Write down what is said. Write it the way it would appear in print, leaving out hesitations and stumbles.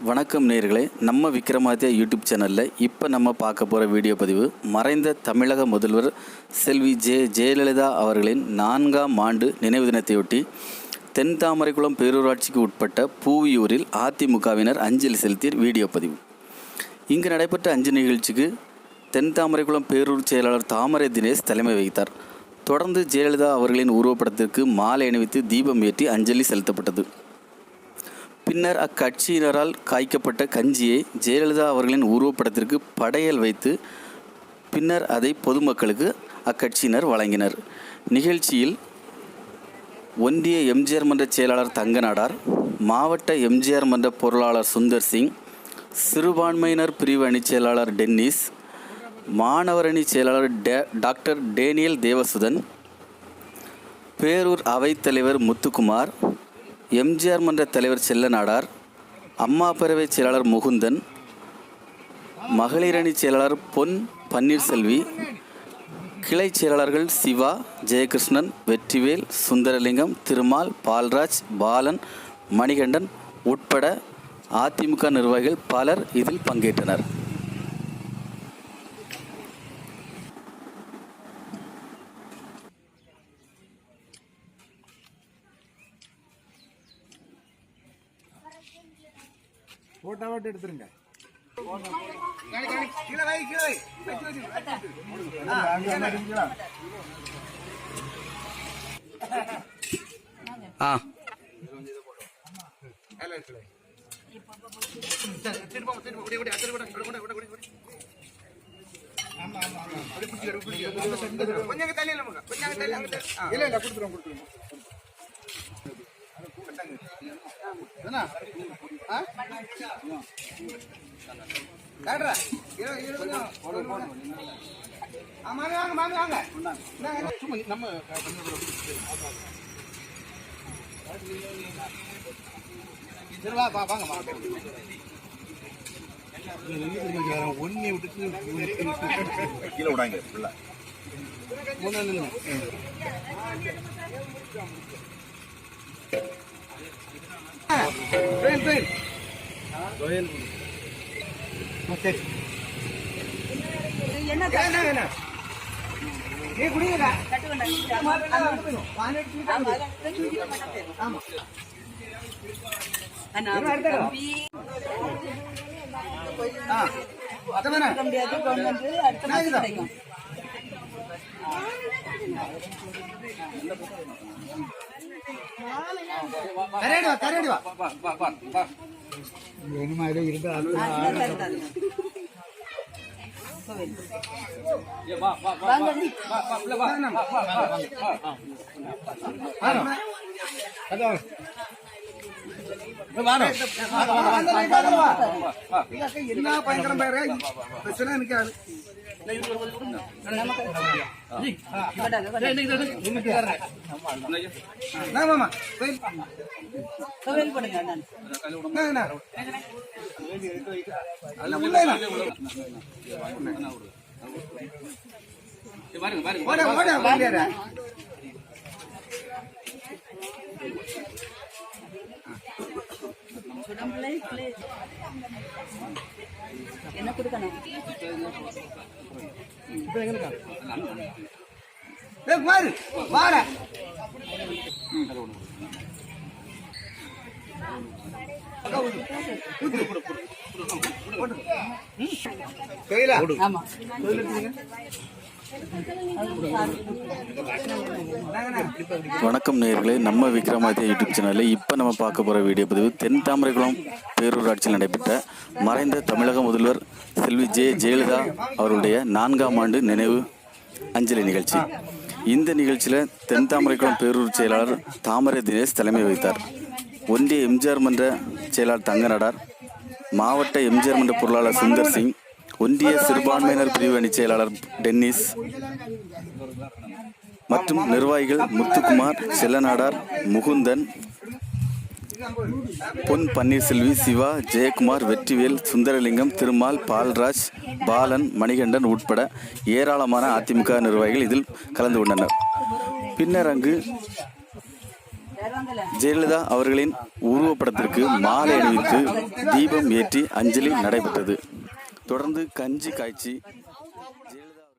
வணக்கம் நேயர்களே, நம்ம விக்ரமாதித்யா யூடியூப் சேனலில் இப்போ நம்ம பார்க்க போகிற வீடியோ பதிவு மறைந்த தமிழக முதல்வர் செல்வி ஜெயலலிதா அவர்களின் 4ஆம் ஆண்டு நினைவு தினத்தையொட்டி தென்தாமரைக்குளம் பேரூராட்சிக்கு உட்பட்ட பூவியூரில் அதிமுகவினர் அஞ்சலி செலுத்திய வீடியோ பதிவு. இங்கு நடைபெற்ற அஞ்சலி நிகழ்ச்சிக்கு தென்தாமரைக்குளம் பேரூர் செயலாளர் தாமரை தினேஷ் தலைமை வகித்தார். தொடர்ந்து ஜெயலலிதா அவர்களின் உருவப்படத்திற்கு மாலை அணிவித்து தீபம் ஏற்றி அஞ்சலி செலுத்தப்பட்டது. பின்னர் அக்கட்சியினரால் காய்க்கப்பட்ட கஞ்சியை ஜெயலலிதா அவர்களின் உருவப்படத்திற்கு படையல் வைத்து பின்னர் அதை பொதுமக்களுக்கு அக்கட்சியினர் வழங்கினர். நிகழ்ச்சியில் ஒன்றிய எம்ஜிஆர் மன்ற செயலாளர் தங்கநாடார், மாவட்ட எம்ஜிஆர் மன்ற பொருளாளர் சுந்தர் சிங், சிறுபான்மையினர் பிரிவு அணி செயலாளர் டென்னிஸ், மாணவர் அணி செயலாளர் டாக்டர் டேனியல் தேவசுதன், பேரூர் அவைத்தலைவர் முத்துக்குமார், எம்ஜிஆர் மன்ற தலைவர் செல்லநாடார், அம்மா பேரவை செயலாளர் முகுந்தன், மகளிர் அணி செயலாளர் பொன் பன்னீர்செல்வி, கிளை செயலாளர்கள் சிவா, ஜெயகிருஷ்ணன், வெற்றிவேல், சுந்தரலிங்கம், திருமால், பால்ராஜ், பாலன், மணிகண்டன் உட்பட அதிமுக நிர்வாகிகள் பலர் இதில் பங்கேற்றனர். போட்டாவட்டு எடுத்துருங்க. ஒன்னே விட்டு கீழே விடாங்க. என்ன பயங்கரம் பேரு பிரச்சனை நிக்காது. என்ன கொடுக்கணும்? வணக்கம் நேயர்களே, நம்ம விக்ரமாதித்யா யூடியூப் சேனலில் இப்போ நம்ம பார்க்க போகிற வீடியோ பதிவு தென்தாமரைக்குளம் பேரூராட்சியில் நடைபெற்ற மறைந்த தமிழக முதல்வர் செல்வி ஜெயலலிதா அவருடைய 4ஆம் ஆண்டு நினைவு அஞ்சலி நிகழ்ச்சி. இந்த நிகழ்ச்சியில் தென்தாமரைக்குளம் பேரூர் செயலாளர் தாமரை தினேஷ் தலைமை வகித்தார். ஒன்றிய எம்ஜிஆர் மன்ற செயலாளர் தங்கநாடார், மாவட்ட எம்ஜிஆர் மன்ற பொருளாளர் சுந்தர் சிங், ஒன்றிய சிறுபான்மையினர் பிரிவு அணி செயலாளர் டென்னிஸ் மற்றும் நிர்வாகிகள் முத்துக்குமார், செல்லநாடார், முகுந்தன், பொன் பன்னீர்செல்வி, சிவா, ஜெயக்குமார், வெற்றிவேல், சுந்தரலிங்கம், திருமால், பால்ராஜ், பாலன், மணிகண்டன் உட்பட ஏராளமான அதிமுக நிர்வாகிகள் இதில் கலந்து கொண்டனர். பின்னர் அங்கு ஜெயலலிதா அவர்களின் உருவப்படத்திற்கு மாலை அணிவித்து தீபம் ஏற்றி அஞ்சலி நடைபெற்றது. தொடர்ந்து கஞ்சி காய்ச்சி